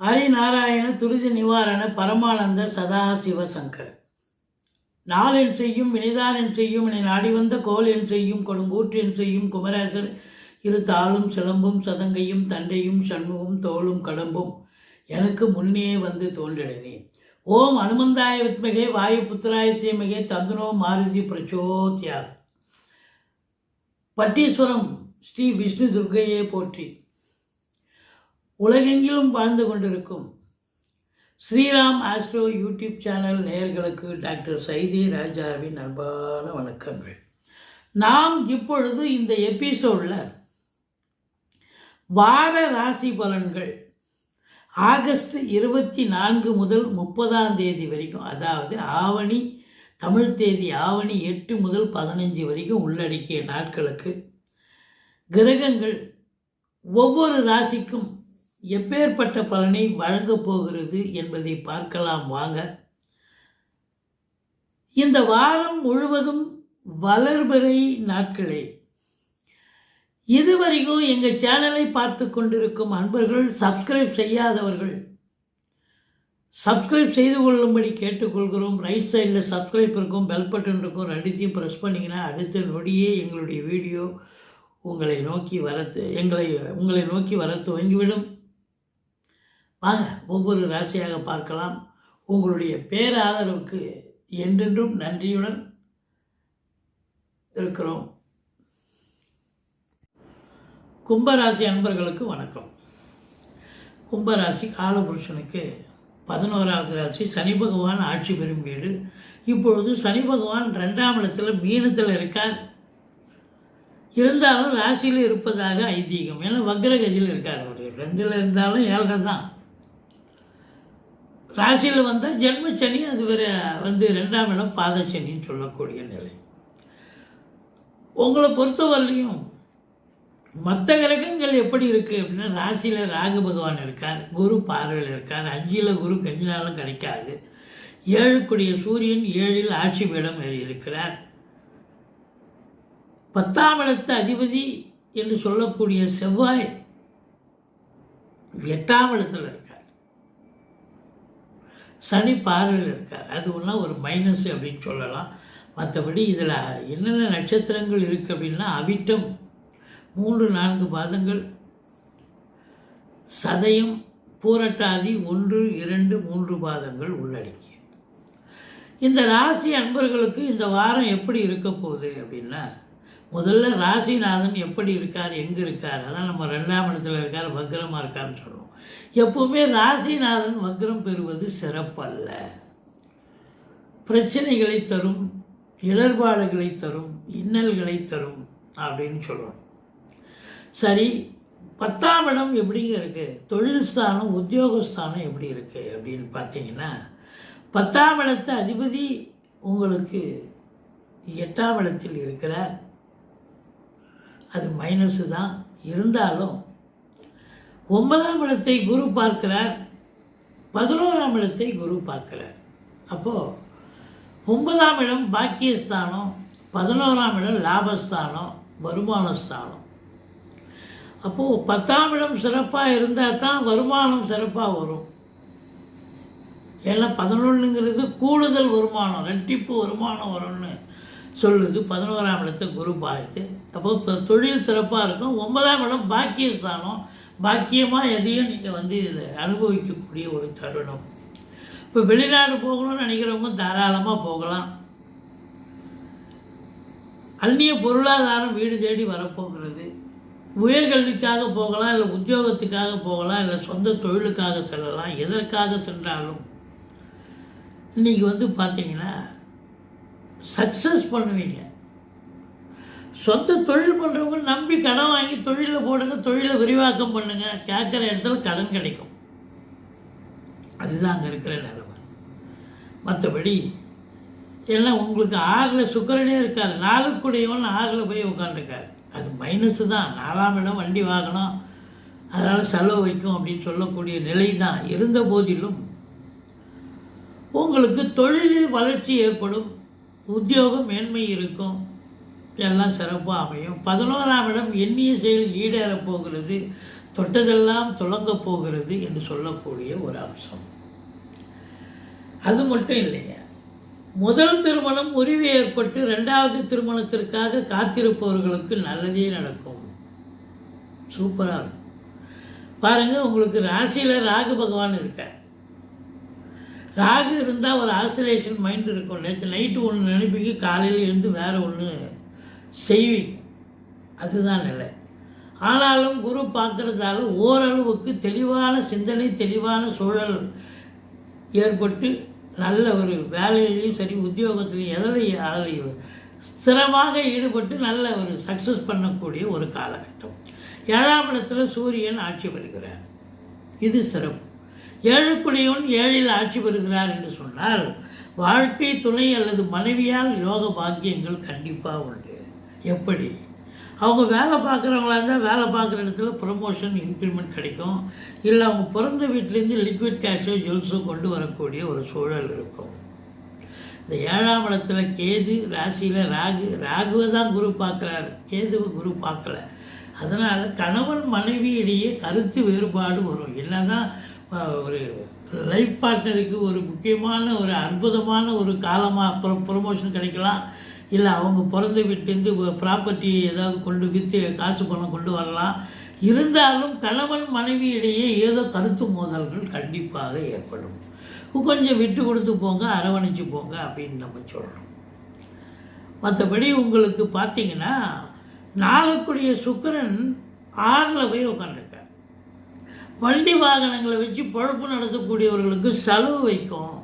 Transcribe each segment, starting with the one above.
ஹரிநாராயண துரித நிவாரண பரமானந்த சதாசிவசங்கர். நாளென் செய்யும் வினைதானென் செய்யும் என நாடி வந்த கோல் என் செய்யும் கொடுங்கூற்று என் செய்யும் குமரேசர் இரு தாளும் சிலம்பும் சதங்கையும் தண்டையும் சண்முகம் தோளும் கடம்பும் எனக்கு முன்னே வந்து தோன்றினேன். ஓம் அனுமந்தாய வித்மகே வாயு புத்திராய தீமகே தந்துனோ மாருதி பிரச்சோத்யார். பட்டீஸ்வரம் ஸ்ரீ விஷ்ணு துர்க்கையே போற்றி. உலகெங்கிலும் வாழ்ந்து கொண்டிருக்கும் ஸ்ரீராம் ஆஸ்ட்ரோ யூடியூப் சேனல் நேயர்களுக்கு டாக்டர் சைதி ராஜாவின் அன்பான வணக்கங்கள். நாம் இப்பொழுது இந்த எபிசோடில் வார ராசி பலன்கள் ஆகஸ்ட் 24 முதல் 30 வரைக்கும், அதாவது ஆவணி தமிழ் தேதி ஆவணி 8 முதல் 15 வரைக்கும் உள்ளடக்கிய நாட்களுக்கு கிரகங்கள் ஒவ்வொரு ராசிக்கும் எப்பேற்பட்ட பலனை வழங்கப் போகிறது என்பதை பார்க்கலாம் வாங்க. இந்த வாரம் முழுவதும் வளர்பிறை நாட்களே. இதுவரைக்கும் எங்கள் சேனலை பார்த்து கொண்டிருக்கும் அன்பர்கள், சப்ஸ்கிரைப் செய்யாதவர்கள் சப்ஸ்கிரைப் செய்து கொள்ளும்படி கேட்டுக்கொள்கிறோம். ரைட் சைடில் சப்ஸ்கிரைப் இருக்கும், பெல் பட்டன் இருக்கும், ரெண்டுத்தையும் ப்ரெஸ் பண்ணிங்கன்னா அடுத்த நொடியே எங்களுடைய வீடியோ உங்களை நோக்கி வர துவங்கிவிடும். வாங்க ஒவ்வொரு ராசியாக பார்க்கலாம். உங்களுடைய பேராதரவுக்கு என்றென்றும் நன்றியுடன் இருக்கிறோம். கும்பராசி அன்பர்களுக்கு வணக்கம். கும்பராசி காலபுருஷனுக்கு 11வது ராசி. சனி பகவான் ஆட்சி பெறும் வீடு. இப்பொழுது சனி பகவான் 2ஆம் இடத்துல மீனத்தில் இருக்கார். இருந்தாலும் ராசியில் இருப்பதாக ஐதீகம். ஏன்னா வக்ரகதியில் இருக்கார். அவர் 2ல் இருந்தாலும் 7 தான். ராசியில் வந்தால் ஜென்மச்சனி, அது வேறு 2ஆம் இடம் பாதச்சனின்னு சொல்லக்கூடிய நிலை. உங்களை பொறுத்தவரையிலையும் மற்ற கிரகங்கள் எப்படி இருக்குது அப்படின்னா, ராசியில் ராகு பகவான் இருக்கார், குரு பார்வையில் இருக்கார், 5ல் குரு கஞ்சினாலும் கிடைக்காது. 7க்குடைய சூரியன் 7ல் ஆட்சி பீடம் இருக்கிறார். 10ஆம் இடத்து அதிபதி என்று சொல்லக்கூடிய செவ்வாய் 8ஆம் இடத்தில் இருக்கார். சனி பார்வையில் இருக்கார். அது ஒன்றா ஒரு மைனஸ் அப்படின்னு சொல்லலாம். மற்றபடி இதில் என்னென்ன நட்சத்திரங்கள் இருக்குது அப்படின்னா, அவிட்டம் 3-4 பாதங்கள், சதயம், பூரட்டாதி 1, 2, 3 பாதங்கள் உள்ளடக்கிய இந்த ராசி அன்பர்களுக்கு இந்த வாரம் எப்படி இருக்க போகுது அப்படின்னா, முதல்ல ராசிநாதன் எப்படி இருக்கார், எங்கே இருக்கார், அதான் நம்ம 2ஆம் இடத்துல இருக்கார், வக்ரமாக இருக்கார்னு சொல்லுவோம். எப்பவுமே ராசிநாதன் வக்ரம் பெறுவது சிறப்பல்ல. பிரச்சனைகளை தரும், இடர்பாடுகளை தரும், இன்னல்களை தரும் அப்படின்னு சொல்லுவோம். சரி, 10ஆம் இடம் எப்படிங்க இருக்குது, தொழில் ஸ்தானம், உத்தியோகஸ்தானம் எப்படி இருக்குது அப்படின்னு பார்த்தீங்கன்னா, 10ஆம் இடத்து அதிபதி உங்களுக்கு 8ஆம் இடத்தில் இருக்கிறார். அது மைனஸு தான். இருந்தாலும் 9ஆம் இடத்தை குரு பார்க்கிறார், 11ஆம் இடத்தை குரு பார்க்கிறார். அப்போது 9ஆம் இடம் பாக்கியஸ்தானம், 11ஆம் இடம் லாபஸ்தானம், வருமானஸ்தானம். அப்போது 10ஆம் இடம் சிறப்பாக இருந்தால் தான் வருமானம் சிறப்பாக வரும். ஏன்னா 11ங்கிறது கூடுதல் வருமானம், ரெட்டிப்பு வருமானம் வரும்னு சொல்லுது. 11ஆம் இடத்தை குரு பார்த்து, அப்போது தொழில் சிறப்பாக இருக்கும். 9ஆம் இடம் பாக்கியஸ்தானம், பாக்கியமாக எதையும் நீங்கள் இதில் அனுபவிக்கக்கூடிய ஒரு தருணம். இப்போ வெளிநாடு போகணும்னு நினைக்கிறவங்க தாராளமாக போகலாம். அந்நிய பொருளாதாரம் வீடு தேடி வரப்போகிறது. உயர்கல்விக்காக போகலாம், இல்லை உத்தியோகத்துக்காக போகலாம், இல்லை சொந்த தொழிலுக்காக செல்லலாம். எதற்காக சென்றாலும் இன்றைக்கி பார்த்தீங்கன்னா சக்ஸஸ் பண்ணுவீங்க. சொந்த தொழில் பண்ணுறவங்க நம்பி கடன் வாங்கி தொழிலில் போடுங்க, தொழிலை விரிவாக்கம் பண்ணுங்கள். கேட்குற இடத்துல கடன் கிடைக்கும். அதுதான் அங்கே இருக்கிற நிலைமை. மற்றபடி எல்லாம் உங்களுக்கு 6ல் சுக்கிரனே இருக்கார். 4க்குடையவன் 6ல் போய் உட்காந்துருக்கார். அது மைனஸு தான். 4ஆம் இடம் வண்டி வாகனம், அதனால் செலவு வைக்கும் அப்படின்னு சொல்லக்கூடிய நிலை தான். இருந்த போதிலும் உங்களுக்கு தொழிலில் வளர்ச்சி ஏற்படும், உத்தியோகம் மேன்மை இருக்கும், எல்லாம் சிறப்பாக அமையும். 11ஆம் இடம் எண்ணிய செயல் ஈடேறப் போகிறது. தொட்டதெல்லாம் துலங்கப் போகிறது என்று சொல்லக்கூடிய ஒரு அம்சம். அது மட்டும் இல்லைங்க, முதல் திருமணம் முறிவு ஏற்பட்டு 2வது திருமணத்திற்காக காத்திருப்பவர்களுக்கு நல்லதே நடக்கும். சூப்பராக இருக்கும். பாருங்கள், உங்களுக்கு ராசியில் ராகு பகவான் இருக்கார். ராகு இருந்தால் ஒரு ஆசோலேஷன் மைண்ட் இருக்கும். நேற்று நைட்டு ஒன்று நினைப்பீங்க, காலையில் எழுந்து வேறு ஒன்று செய்வீங்க. அதுதான் நிலை. ஆனாலும் குரு பார்க்குறதால ஓரளவுக்கு தெளிவான சிந்தனை, தெளிவான சூழல் ஏற்பட்டு நல்ல ஒரு வேலையிலையும் சரி, உத்தியோகத்திலையும் அதிலையும் ஸ்திரமாக ஈடுபட்டு நல்ல ஒரு சக்ஸஸ் பண்ணக்கூடிய ஒரு காலகட்டம். 7ஆம் இடத்துல சூரியன் ஆட்சி பெறுகிறார். இது சிறப்பு. 7க்குடையவன் 7இல் ஆட்சி பெறுகிறார் என்று சொன்னால் வாழ்க்கை துணை அல்லது மனைவியால் யோக பாக்கியங்கள் கண்டிப்பாக உண்டு. எப்படி? அவங்க வேலை பார்க்குறவங்களா இருந்தால் வேலை பார்க்குற இடத்துல ப்ரமோஷன், இன்க்ரிமெண்ட் கிடைக்கும். இல்லை அவங்க பிறந்த வீட்டிலேருந்து லிக்விட் கேஷோ ஜுவல்ஸோ கொண்டு வரக்கூடிய ஒரு சூழல் இருக்கும். இந்த 7ஆம் இடத்துல கேது, ராசியில் ராகுவை தான் குரு பார்க்குறாரு, கேதுவை குரு பார்க்கல. அதனால் கணவன் மனைவி இடையே கருத்து வேறுபாடு வரும். என்ன தான் ஒரு லைஃப் பார்ட்னருக்கு ஒரு முக்கியமான ஒரு அற்புதமான ஒரு காலமாக ப்ரொமோஷன் கிடைக்கலாம். இல்லை அவங்க பிறந்த வீட்டிலேருந்து ப்ராப்பர்ட்டி ஏதாவது கொண்டு விற்று காசு பணம் கொண்டு வரலாம். இருந்தாலும் கணவன் மனைவி இடையே ஏதோ கருத்து மோதல்கள் கண்டிப்பாக ஏற்படும். கொஞ்சம் விட்டு கொடுத்து போங்க, அரவணைச்சு போங்க அப்படின்னு நம்ம சொல்கிறோம். மற்றபடி உங்களுக்கு பார்த்தீங்கன்னா 4க்குடைய சுக்கிரன் 6ல் போய் உட்காந்துருக்கார். வண்டி வாகனங்களை வச்சு பொழப்பு நடத்தக்கூடியவர்களுக்கு செலவு வைக்கும்.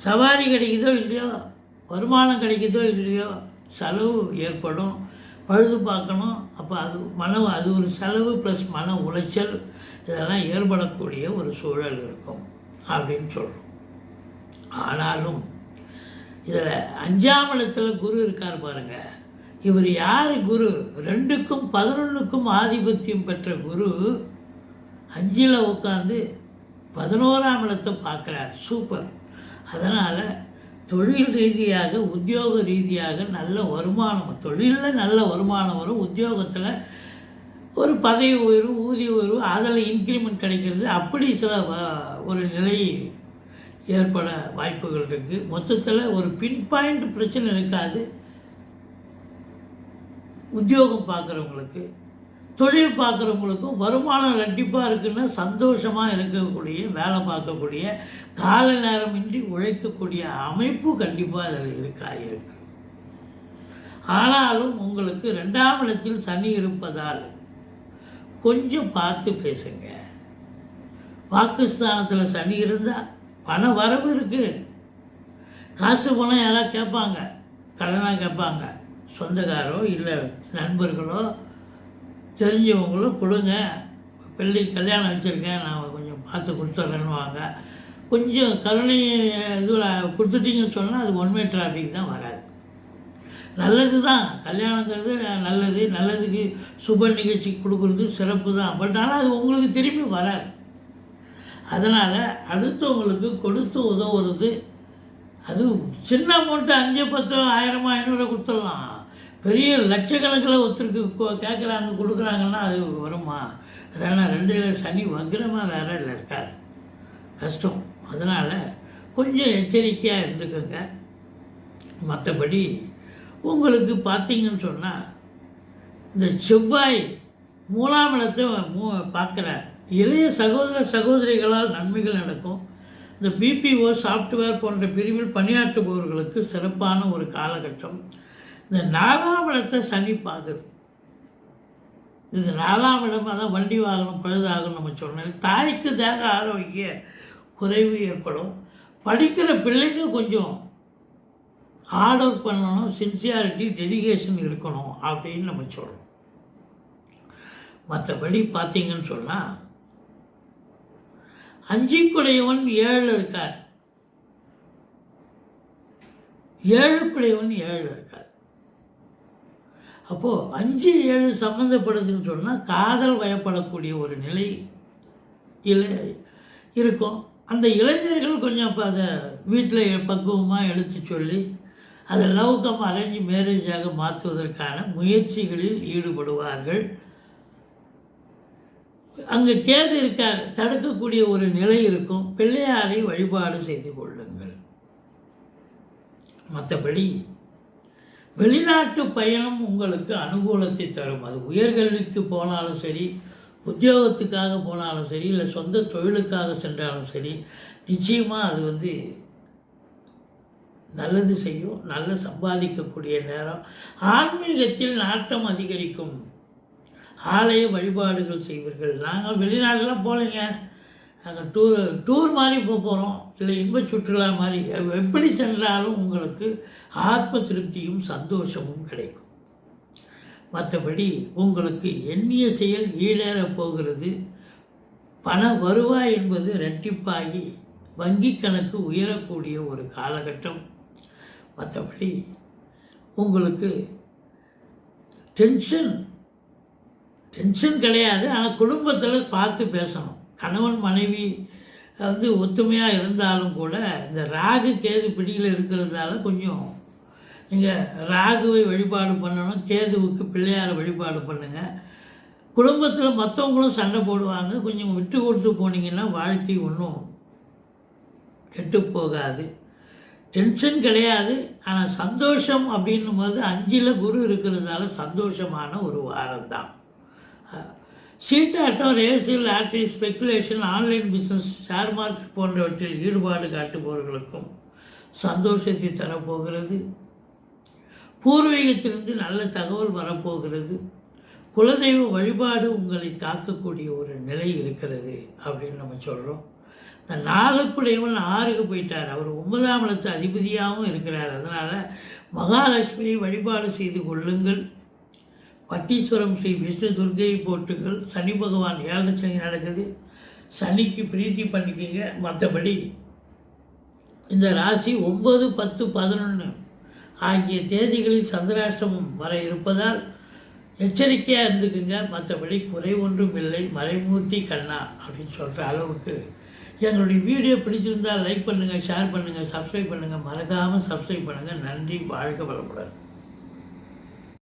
சவாரி கிடைக்குதோ இல்லையோ, வருமானம் கிடைக்குதோ இல்லையோ, செலவு ஏற்படும். பழுது பார்க்கணும். அப்போ அது ஒரு செலவு ப்ளஸ் மன உளைச்சல் இதெல்லாம் ஏற்படக்கூடிய ஒரு சூழல் இருக்கும் அப்படின்னு சொல்கிறோம். ஆனாலும் இதில் 5ஆம் இடத்துல குரு இருக்கார் பாருங்கள். இவர் யார்? குரு 2க்கும் 11க்கும் ஆதிபத்தியம் பெற்ற குரு 5ல் உட்காந்து 11ஆம் இடத்தை பார்க்குறார். சூப்பர். அதனால் தொழில் ரீதியாக, உத்தியோக ரீதியாக நல்ல வருமானம், தொழிலில் நல்ல வருமானம் வரும். உத்தியோகத்தில் ஒரு பதவி உயர்வு, ஊதிய உயர்வு, அதில் இன்க்ரிமெண்ட் கிடைக்கிறது. அப்படி சில ஒரு நிலை ஏற்பட வாய்ப்புகள் இருக்குது. மொத்தத்தில் ஒரு பின் பாயிண்ட் பிரச்சனை இருக்காது. உத்தியோகம் பார்க்குறவங்களுக்கு, தொழில் பார்க்குறவங்களுக்கும் வருமானம் ரெட்டிப்பாக இருக்குன்னா சந்தோஷமாக இருக்கக்கூடிய, வேலை பார்க்கக்கூடிய, கால நேரமின்றி உழைக்கக்கூடிய அமைப்பு கண்டிப்பாக அதில் இருக்கு. ஆனாலும் உங்களுக்கு 2ஆம் இடத்தில் சனி இருப்பதால் கொஞ்சம் பார்த்து பேசுங்க. வாக்குஸ்தானத்தில் சனி இருந்தால் பண வரவு இருக்குது. காசு பணம் யாராவது கேட்பாங்க, கடனாக கேட்பாங்க. சொந்தக்காரோ இல்லை நண்பர்களோ தெரிஞ்சவங்களோ கொடுங்க, பிள்ளை கல்யாணம் வச்சுருக்கேன், நான் கொஞ்சம் பார்த்து கொடுத்துட்றேன்னுவாங்க. கொஞ்சம் கருணை இதுவில் கொடுத்துட்டிங்கன்னு சொன்னால் அது ஒன் வே டிராஃபிக் தான், வராது. நல்லது தான், கல்யாணங்கிறது நல்லதுக்கு சுப நிகழ்ச்சி கொடுக்குறது சிறப்பு தான். பட் ஆனால் அது உங்களுக்கு திரும்பி வராது. அதனால் அடுத்தவங்களுக்கு கொடுத்து உதவுறது, அது சின்ன அமௌண்ட்டு 5, 10, 1000, 500 கொடுத்துடலாம். பெரிய லட்சக்கணக்கில் ஒருத்தருக்கு கேட்குறாங்க, கொடுக்குறாங்கன்னா அது வருமா? ஏன்னா 2 சனி வக்ரமாக வேற இல்லை இருக்கார், கஷ்டம். அதனால் கொஞ்சம் எச்சரிக்கையாக இருந்துக்கோங்க. மற்றபடி உங்களுக்கு பார்த்தீங்கன்னு சொன்னால் இந்த செவ்வாய் 3ஆம் இடத்தை பார்க்குறார். இளைய சகோதரிகளால் நன்மைகள் நடக்கும். இந்த பிபிஓ, சாஃப்ட்வேர் போன்ற பிரிவில் பணியாற்றுபவர்களுக்கு சிறப்பான ஒரு காலகட்டம். இந்த 4ஆம் இடத்தை சனி பார்க்குது. இது 4ஆம் இடமாக தான் வண்டி வாகனம் பழுதாகும் நம்ம சொன்னோம். தாய்க்கு தேக ஆரோக்கிய குறைவு ஏற்படும். படிக்கிற பிள்ளைங்க கொஞ்சம் ஹார்ட் ஒர்க் பண்ணணும், சின்சியாரிட்டி, டெடிகேஷன் இருக்கணும் அப்படின்னு நம்ம சொல்கிறோம். மற்றபடி பார்த்தீங்கன்னு சொன்னால் 5க்குடையவன் 7 இருக்கார். 7க்குடையவன் 7 இருக்கார். அப்போது 5, 7 சம்மந்தப்படுதுன்னு சொன்னால் காதல் வயப்படக்கூடிய ஒரு நிலை இருக்கும். அந்த இளைஞர்கள் கொஞ்சம் அப்போ அதை வீட்டில் பக்குவமாக எடுத்து சொல்லி அதை லவ் கம் அரேஞ்ச் மேரேஜாக மாற்றுவதற்கான முயற்சிகளில் ஈடுபடுவார்கள். அங்கே கேது இருக்கார், தடுக்கக்கூடிய ஒரு நிலை இருக்கும். பிள்ளையாரை வழிபாடு செய்து கொள்ளுங்கள். மற்றபடி வெளிநாட்டு பயணம் உங்களுக்கு அனுகூலத்தை தரும். அது உயர்கல்விக்கு போனாலும் சரி, உத்தியோகத்துக்காக போனாலும் சரி, இல்லை சொந்த தொழிலுக்காக சென்றாலும் சரி, நிச்சயமாக அது நல்லது செய்யும். நல்ல சம்பாதிக்கக்கூடிய நேரம். ஆன்மீகத்தில் நாட்டம் அதிகரிக்கும். ஆலய வழிபாடுகள் செய்வீர்கள். நாங்கள் வெளிநாடுலாம் போகலைங்க, நாங்கள் டூர் மாதிரி போகிறோம், இல்லை இன்ப சுற்றுலா மாதிரி. எப்படி சென்றாலும் உங்களுக்கு ஆத்ம திருப்தியும் சந்தோஷமும் கிடைக்கும். மற்றபடி உங்களுக்கு எண்ணிய செயல் ஈடேறப் போகிறது. பண வருவாய் என்பது இரட்டிப்பாகி வங்கி கணக்கு உயரக்கூடிய ஒரு காலகட்டம். மற்றபடி உங்களுக்கு டென்ஷன் கிடையாது. ஆனால் குடும்பத்தில் பார்த்து பேசணும். கணவன் மனைவி ஒத்துமையாக இருந்தாலும் கூட இந்த ராகு கேது பிடியில் இருக்கிறதுனால கொஞ்சம் நீங்கள் ராகுவை வழிபாடு பண்ணணும், கேதுவுக்கு பிள்ளையாரை வழிபாடு பண்ணுங்கள். குடும்பத்தில் மற்றவங்களும் சண்டை போடுவாங்க. கொஞ்சம் விட்டு கொடுத்து போனீங்கன்னா வாழ்க்கை ஒன்றும் கெட்டு போகாது. டென்ஷன் கிடையாது. ஆனால் சந்தோஷம் அப்படின்னும் போது 5ல் குரு இருக்கிறதுனால சந்தோஷமான ஒரு வாரம் தான். சீட்டாட்டம், race, lottery, speculation, online business, share market போன்றவற்றில் ஈடுபாடு காட்டுபவர்களுக்கும் சந்தோஷத்தை தரப்போகிறது. பூர்வீகத்திலிருந்து நல்ல தகவல் வரப்போகிறது. குலதெய்வ வழிபாடு உங்களை காக்கக்கூடிய ஒரு நிலை இருக்கிறது அப்படின்னு நம்ம சொல்கிறோம். இந்த 4க்குடையவன் 6க்கு போயிட்டார். அவர் 9ஆம் இடத்து அதிபதியாகவும் இருக்கிறார். அதனால் மகாலட்சுமியை வழிபாடு செய்து கொள்ளுங்கள். பட்டீஸ்வரம் ஸ்ரீ விஷ்ணு துர்க்கையை போட்டுங்கள். சனி பகவான் 7 சனி நடக்குது. சனிக்கு பிரீத்தி பண்ணிக்கிங்க. மற்றபடி இந்த ராசி 9, 10, 11 ஆகிய தேதிகளில் சந்திராஷ்டமம் வர இருப்பதால் எச்சரிக்கையாக இருந்துக்குங்க. மற்றபடி குறை ஒன்றும் இல்லை. மறைமூர்த்தி கண்ணா அப்படின்னு சொல்கிற அளவுக்கு எங்களுடைய வீடியோ பிடிச்சிருந்தால் லைக் பண்ணுங்கள், ஷேர் பண்ணுங்கள், சப்ஸ்கிரைப் பண்ணுங்கள். மறக்காமல் சப்ஸ்கிரைப் பண்ணுங்கள். நன்றி. வாழ்க வளமுடன்.